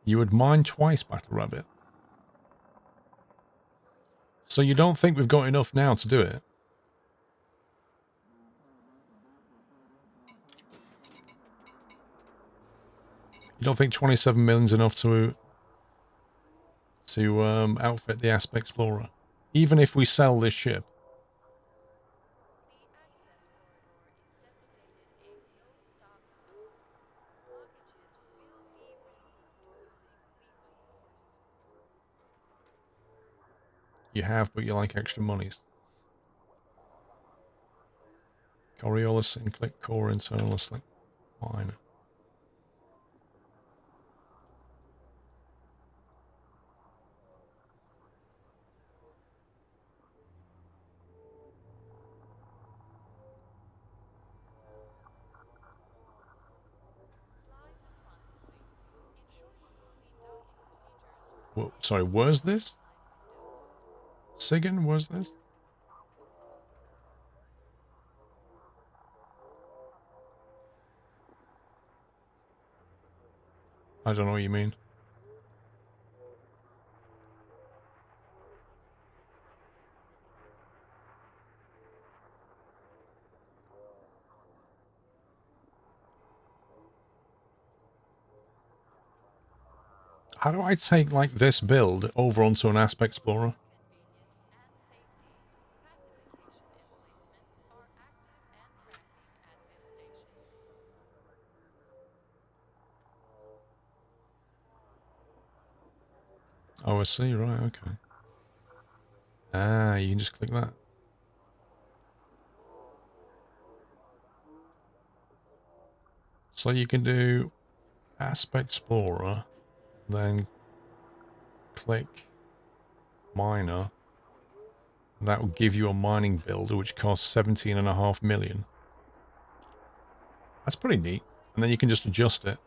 You would mine twice, Battle Rabbit. So you don't think we've got enough now to do it? You don't think 27 million is enough to outfit the Asp Explorer? Even if we sell this ship? You have, but you like extra monies. Coriolis and click core internal select mine. Well, sorry, where's this? Sigan, where's this? I don't know what you mean. How do I take, like, this build over onto an Asp Explorer? Oh, I see, right, okay. Ah, you can just click that. So you can do Asp Explorer, then click miner. That will give you a mining builder, which costs 17.5 million. That's pretty neat. And then you can just adjust it.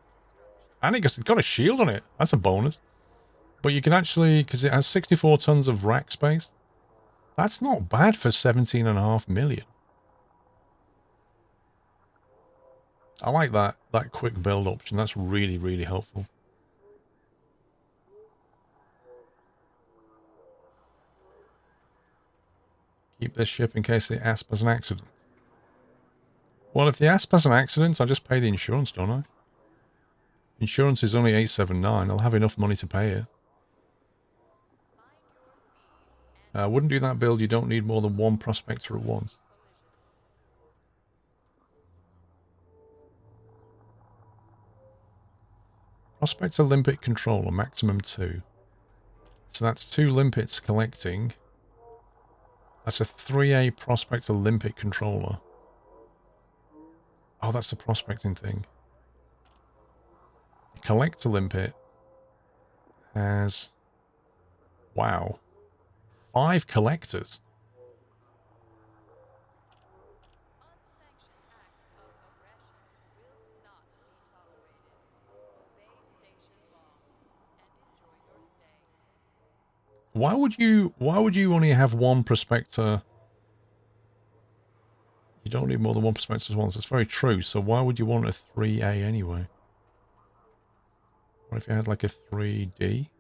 And it's got a shield on it. That's a bonus. But you can actually, because it has 64 tons of rack space. That's not bad for 17.5 million. I like that quick build option. That's really, really helpful. Keep this ship in case the Asp has an accident. Well, if the Asp has an accident, I just pay the insurance, don't I? Insurance is only 879. I'll have enough money to pay it. I wouldn't do that build. You don't need more than 1 prospector at once. Prospector limpet controller, maximum 2. So that's 2 limpets collecting. That's a 3A prospector limpet controller. Oh, that's the prospecting thing. The collector limpet has Wow. 5 collectors. Unsanctioned acts of aggression will not be tolerated. Obey station law and enjoy your stay. Why would you only have one prospector? You don't need more than one prospector at once. That's very true. So why would you want a 3A anyway? What if you had like a 3D?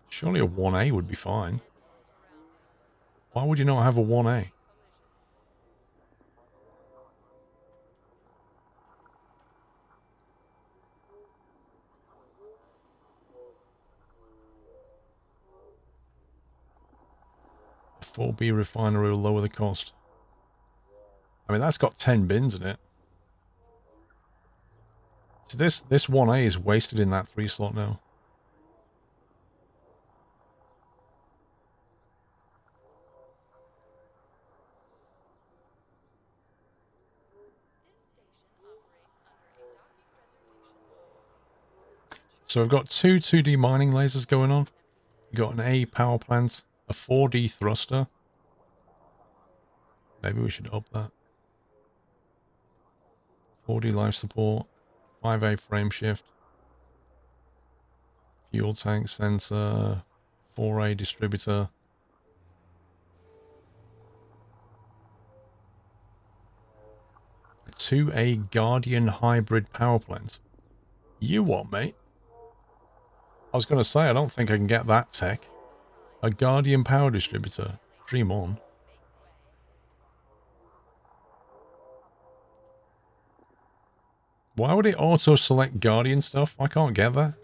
Surely a 1A would be fine. Why would you not have a 1A? A 4B refinery will lower the cost. I mean, that's got 10 bins in it. So this 1A is wasted in that 3 slot now. So I've got 2 2D mining lasers going on. You've got an A power plant, a 4D thruster. Maybe we should up that. 4D life support, 5A frame shift, fuel tank sensor, 4A distributor. A 2A Guardian hybrid power plant. You what, mate? I was going to say, I don't think I can get that tech. A Guardian power distributor. Dream on. Why would it auto-select Guardian stuff? I can't get that.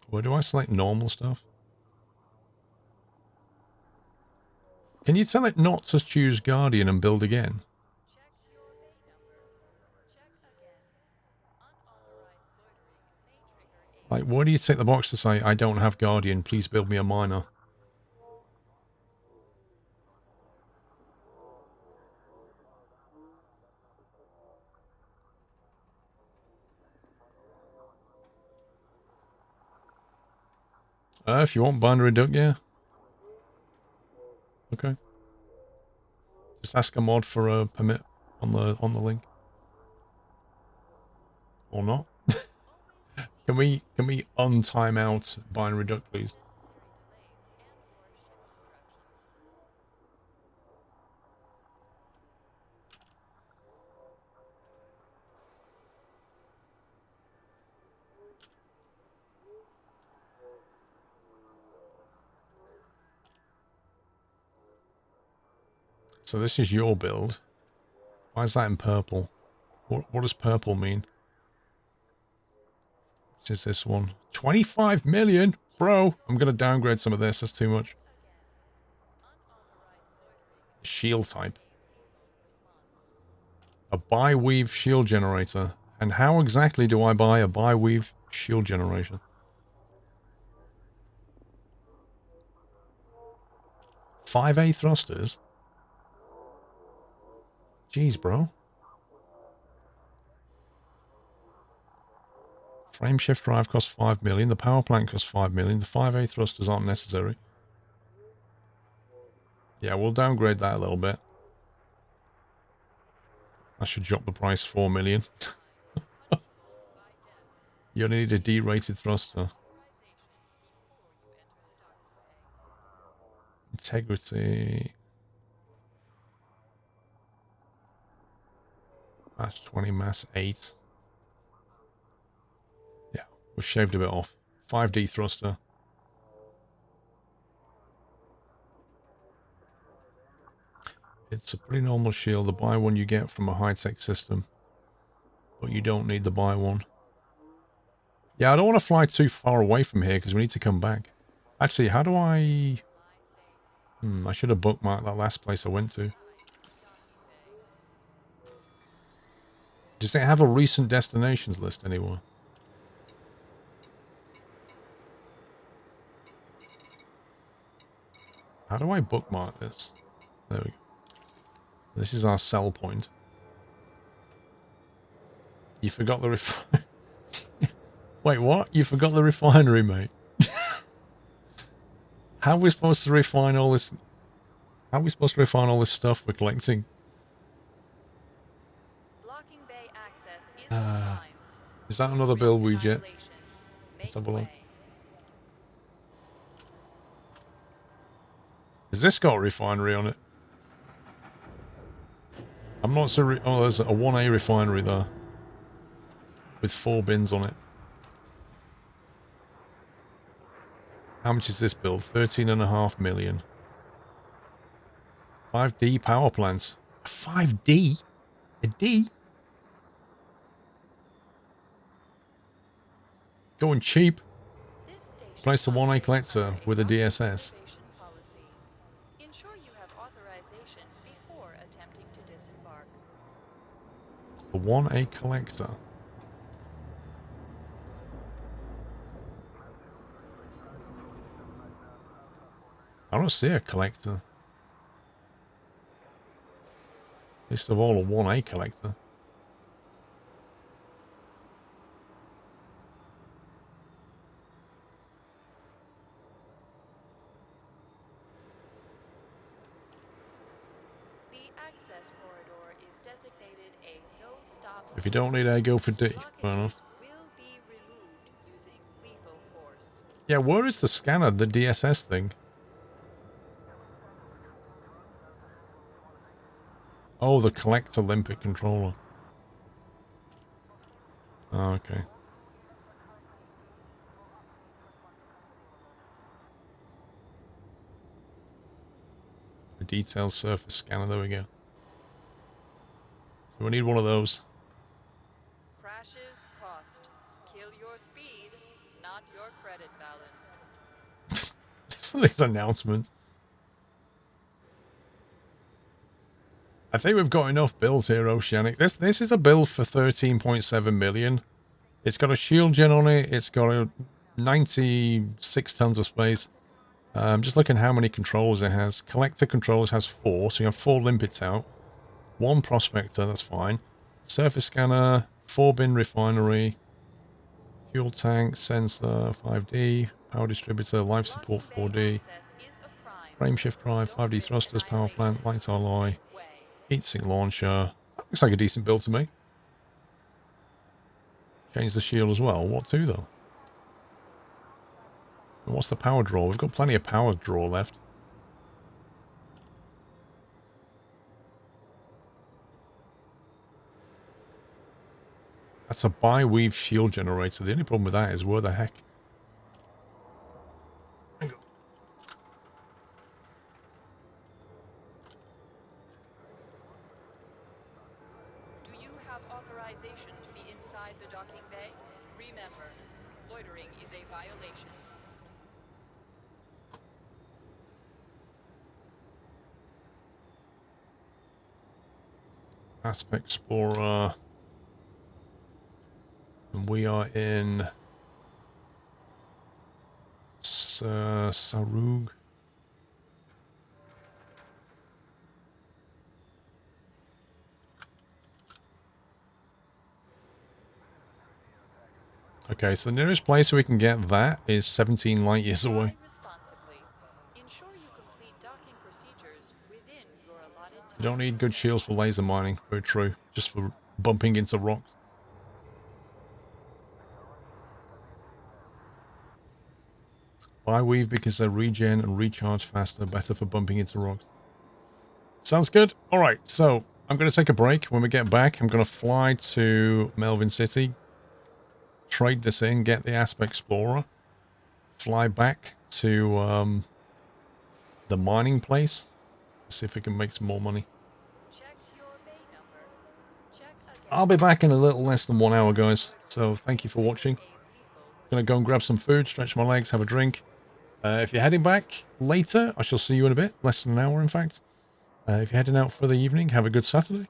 Where do I select normal stuff? Can you tell it not to choose Guardian and build again? Checked your bay number. Check again. Unauthorized loitering may trigger a... Like, why do you tick the box to say, I don't have Guardian, please build me a miner? If you want binary duck, yeah. Okay. Just ask a mod for a permit on the link. Or not. Can we untime out binary duck, please? So this is your build. Why is that in purple? What does purple mean? Which is this one? 25 million? Bro, I'm going to downgrade some of this. That's too much. Shield type. A bi-weave shield generator. And how exactly do I buy a bi-weave shield generator? Five A thrusters? Jeez, bro. Frame shift drive costs 5 million. The power plant costs 5 million. The 5A thrusters aren't necessary. Yeah, we'll downgrade that a little bit. I should drop the price 4 million. You only need a D-rated thruster. Integrity. Mass 20, mass 8. Yeah, we've shaved a bit off. 5D thruster. It's a pretty normal shield. The buy one you get from a high-tech system. But you don't need the buy one. Yeah, I don't want to fly too far away from here because we need to come back. Actually, how do I... I should have bookmarked that last place I went to. Does it have a recent destinations list anywhere? How do I bookmark this? There we go. This is our sell point. You forgot the Wait, what? You forgot the refinery, mate. How are we supposed to refine all this? How are we supposed to refine all this stuff we're collecting? Blocking bay access is a crime. Is that another Risk build we get? annihilation. Let's Make have a look. way. Has this got a refinery on it? I'm not so... oh, there's a 1A refinery there. With 4 bins on it. How much is this build? 13.5 million. 5D power plants. 5D? A D? Going cheap. This station Place the 1A operates collector under a with a DSS. non-conservation policy. Ensure you have authorization before attempting to disembark. The 1A collector. I don't see a collector. Least of all, a 1A collector. The access corridor is designated a no-stop. If you don't need A, go for D. Fair Blockages enough. will be removed using lethal force. Yeah, where is the scanner, the DSS thing? Oh, the collector limpet controller. Oh, okay. The detailed surface scanner, there we go. So we need one of those. Crashes cost. Kill your speed, not your credit balance. Just these announcements. I think we've got enough builds here, Oceanic. This is a build for 13.7 million. It's got a shield gen on it. It's got a 96 tons of space. Just looking how many controllers it has. Collector controllers has 4, so you have 4 limpets out. 1 prospector, that's fine. Surface scanner, 4-bin refinery, fuel tank, sensor, 5D, power distributor, life support 4D, frame shift drive, 5D thrusters, power plant, light alloy, heatsink launcher. That looks like a decent build to me. Change the shield as well. What to, though? And what's the power draw? We've got plenty of power draw left. That's a bi-weave shield generator. The only problem with that is where the heck... Hang on. Do you have authorization to be inside the docking bay? Remember, loitering is a violation. Asp Explorer. And we are in... Sarug. Okay, so the nearest place we can get that is 17 light years away. Responsibly. Ensure you complete docking procedures within your allotted time. You don't need good shields for laser mining. Very true. Just for bumping into rocks. Bi-weave because they regen and recharge faster. Better for bumping into rocks. Sounds good. Alright, so I'm going to take a break. When we get back, I'm going to fly to Melvin City. Trade this in. Get the Asp Explorer. Fly back to the mining place. See if we can make some more money. Checked your bay number. Check again. I'll be back in a little less than 1 hour, guys. So thank you for watching. Gonna go and grab some food, stretch my legs, have a drink. If you're heading back later, I shall see you in a bit. Less than an hour, in fact. If you're heading out for the evening, have a good Saturday.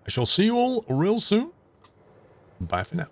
I shall see you all real soon. Bye for now.